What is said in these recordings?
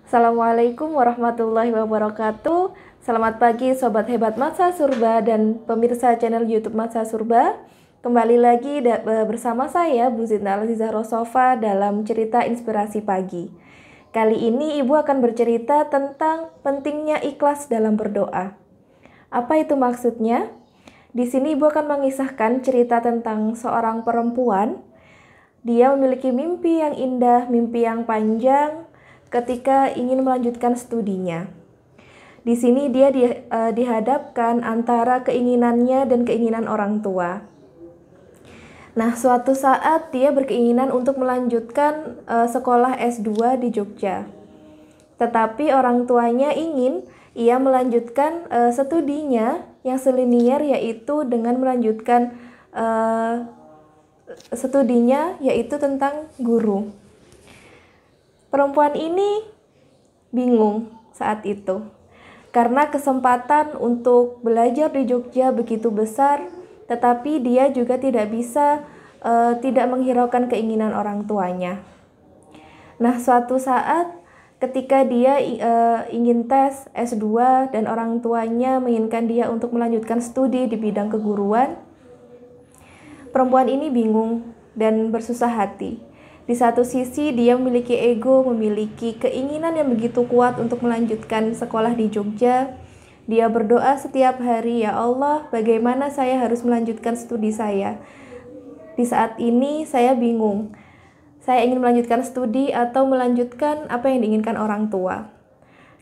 Assalamualaikum warahmatullahi wabarakatuh. Selamat pagi Sobat Hebat Masa Surba dan pemirsa channel YouTube Masa Surba. Kembali lagi bersama saya Bu Zidna Al-Azizah Rosofa dalam cerita inspirasi pagi. Kali ini Ibu akan bercerita tentang pentingnya ikhlas dalam berdoa. Apa itu maksudnya? Di sini Ibu akan mengisahkan cerita tentang seorang perempuan. Dia memiliki mimpi yang indah, mimpi yang panjang ketika ingin melanjutkan studinya. Di sini dia dihadapkan antara keinginannya dan keinginan orang tua. Nah, suatu saat dia berkeinginan untuk melanjutkan sekolah S2 di Jogja. Tetapi orang tuanya ingin ia melanjutkan studinya yang selinier, yaitu dengan melanjutkan studinya yaitu tentang guru. Perempuan ini bingung saat itu karena kesempatan untuk belajar di Jogja begitu besar, tetapi dia juga tidak bisa tidak menghiraukan keinginan orang tuanya. Nah, suatu saat ketika dia ingin tes S2 dan orang tuanya menginginkan dia untuk melanjutkan studi di bidang keguruan, perempuan ini bingung dan bersusah hati. Di satu sisi dia memiliki ego, memiliki keinginan yang begitu kuat untuk melanjutkan sekolah di Jogja. Dia berdoa setiap hari, "Ya Allah, bagaimana saya harus melanjutkan studi saya? Di saat ini saya bingung. Saya ingin melanjutkan studi atau melanjutkan apa yang diinginkan orang tua."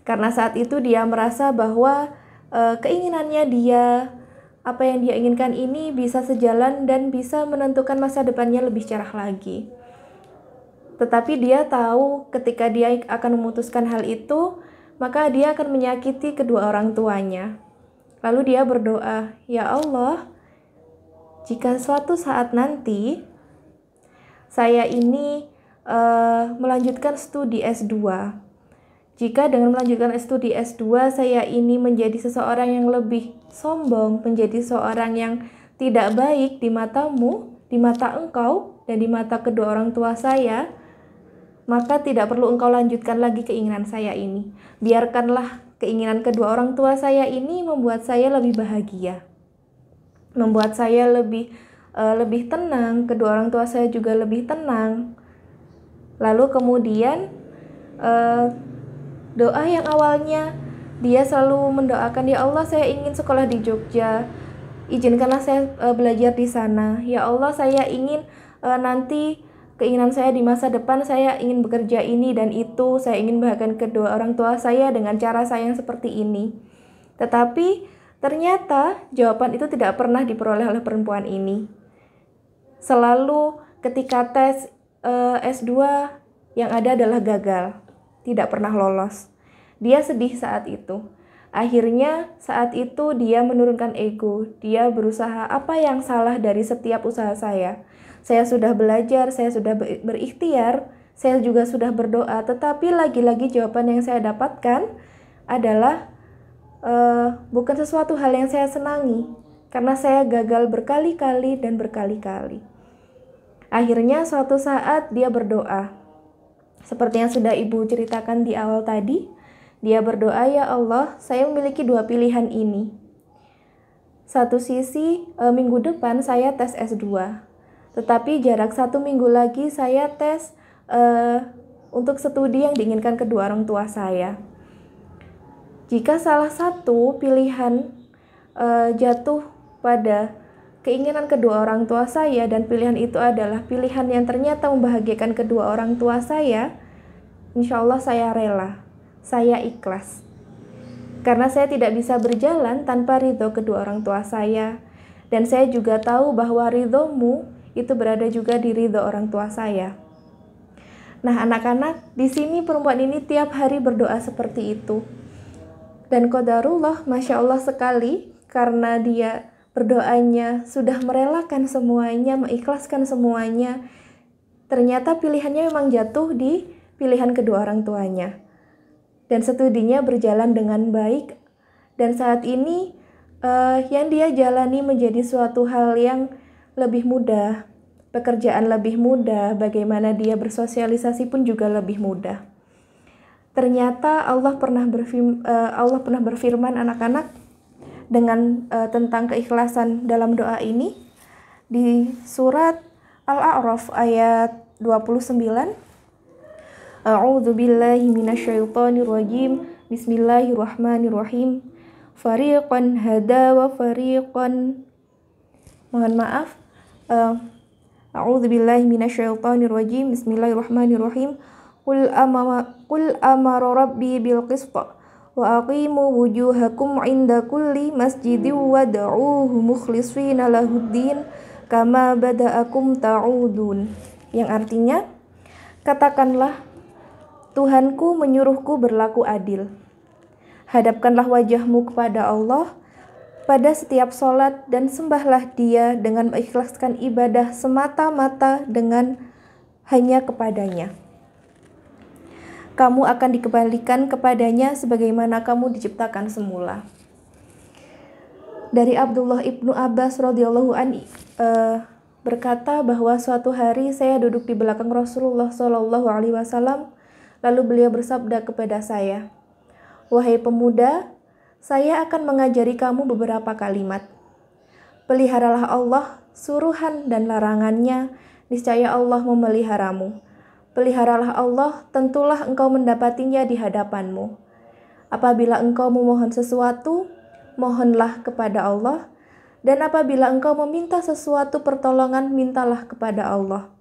Karena saat itu dia merasa bahwa keinginannya dia, apa yang dia inginkan ini bisa sejalan dan bisa menentukan masa depannya lebih cerah lagi. Tetapi dia tahu ketika dia akan memutuskan hal itu, maka dia akan menyakiti kedua orang tuanya. Lalu dia berdoa, "Ya Allah, jika suatu saat nanti saya ini melanjutkan studi S2, jika dengan melanjutkan studi S2 saya ini menjadi seseorang yang lebih sombong, menjadi seorang yang tidak baik di matamu, di mata engkau, dan di mata kedua orang tua saya, maka tidak perlu engkau lanjutkan lagi keinginan saya ini. Biarkanlah keinginan kedua orang tua saya ini membuat saya lebih bahagia, membuat saya lebih tenang, kedua orang tua saya juga lebih tenang." Lalu kemudian doa yang awalnya dia selalu mendoakan, "Ya Allah, saya ingin sekolah di Jogja, izinkanlah saya belajar di sana. Ya Allah, saya ingin nanti keinginan saya di masa depan, saya ingin bekerja ini dan itu, saya ingin membahagiakan kedua orang tua saya dengan cara saya yang seperti ini." Tetapi ternyata jawaban itu tidak pernah diperoleh oleh perempuan ini. Selalu ketika tes S2 yang ada adalah gagal, tidak pernah lolos. Dia sedih saat itu. Akhirnya saat itu dia menurunkan ego. Dia berusaha, apa yang salah dari setiap usaha saya? Saya sudah belajar, saya sudah berikhtiar, saya juga sudah berdoa, tetapi lagi-lagi jawaban yang saya dapatkan adalah bukan sesuatu hal yang saya senangi, karena saya gagal berkali-kali dan berkali-kali. Akhirnya suatu saat dia berdoa, seperti yang sudah Ibu ceritakan di awal tadi. Dia berdoa, "Ya Allah, saya memiliki dua pilihan ini. Satu sisi minggu depan saya tes S2. Tetapi jarak 1 minggu lagi saya tes untuk studi yang diinginkan kedua orang tua saya. Jika salah satu pilihan jatuh pada keinginan kedua orang tua saya dan pilihan itu adalah pilihan yang ternyata membahagiakan kedua orang tua saya, insya Allah saya rela, saya ikhlas. Karena saya tidak bisa berjalan tanpa ridho kedua orang tua saya. Dan saya juga tahu bahwa ridhomu itu berada juga di ridho orang tua saya." Nah, anak-anak, di sini perempuan ini tiap hari berdoa seperti itu. Dan qadarullah, Masya Allah sekali, karena dia berdoanya sudah merelakan semuanya, mengikhlaskan semuanya, ternyata pilihannya memang jatuh di pilihan kedua orang tuanya. Dan studinya berjalan dengan baik. Dan saat ini yang dia jalani menjadi suatu hal yang lebih mudah, pekerjaan lebih mudah, bagaimana dia bersosialisasi pun juga lebih mudah. Ternyata Allah pernah berfirman anak-anak dengan tentang keikhlasan dalam doa ini di surat Al-A'raf ayat 29. A'udzu billahi minasyaitonir rajim. Bismillahirrahmanirrahim. Fariqan hada wa fariqan, mohon maaf. A'udzu billahi minasyaitonir rajim. Bismillahirrahmanirrahim. Qul amara rabbi bil qist wa aqimu wujuhakum 'inda kulli masjidin wad'uuhu mukhlishina lahuddin kama bada'akum ta'udun. Yang artinya, katakanlah, Tuhanku menyuruhku berlaku adil. Hadapkanlah wajahmu kepada Allah pada setiap sholat dan sembahlah Dia dengan mengikhlaskan ibadah semata-mata dengan hanya kepadanya. Kamu akan dikembalikan kepadanya sebagaimana kamu diciptakan semula. Dari Abdullah ibnu Abbas radhiyallahu anhu berkata bahwa suatu hari saya duduk di belakang Rasulullah Shallallahu Alaihi Wasallam, lalu beliau bersabda kepada saya, "Wahai pemuda, saya akan mengajari kamu beberapa kalimat. Peliharalah Allah, suruhan dan larangannya, niscaya Allah memeliharamu. Peliharalah Allah, tentulah engkau mendapatinya di hadapanmu. Apabila engkau memohon sesuatu, mohonlah kepada Allah, dan apabila engkau meminta sesuatu pertolongan, mintalah kepada Allah.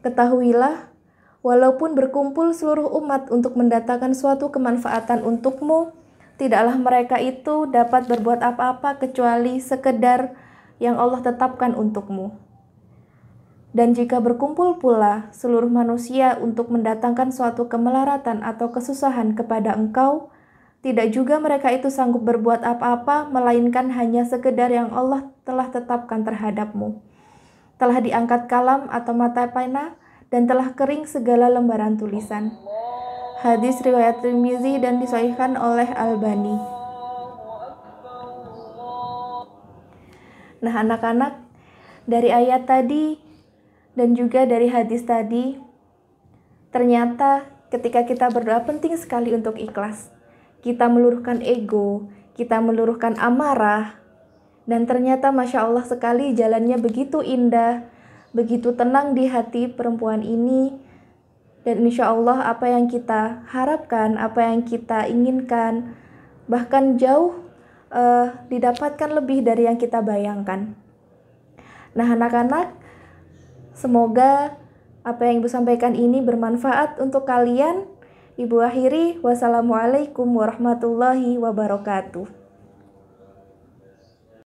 Ketahuilah, walaupun berkumpul seluruh umat untuk mendatangkan suatu kemanfaatan untukmu, tidaklah mereka itu dapat berbuat apa-apa kecuali sekedar yang Allah tetapkan untukmu. Dan jika berkumpul pula seluruh manusia untuk mendatangkan suatu kemelaratan atau kesusahan kepada engkau, tidak juga mereka itu sanggup berbuat apa-apa, melainkan hanya sekedar yang Allah telah tetapkan terhadapmu. Telah diangkat kalam atau mata pena, dan telah kering segala lembaran tulisan." Hadis riwayat Tirmizi dan disahihkan oleh Albani. Nah anak-anak, dari ayat tadi dan juga dari hadis tadi, ternyata ketika kita berdoa penting sekali untuk ikhlas. Kita meluruhkan ego, kita meluruhkan amarah, dan ternyata Masya Allah sekali jalannya begitu indah, begitu tenang di hati perempuan ini. Dan insya Allah apa yang kita harapkan, apa yang kita inginkan, bahkan jauh didapatkan lebih dari yang kita bayangkan. Nah anak-anak, semoga apa yang Ibu sampaikan ini bermanfaat untuk kalian. Ibu akhiri, wassalamualaikum warahmatullahi wabarakatuh.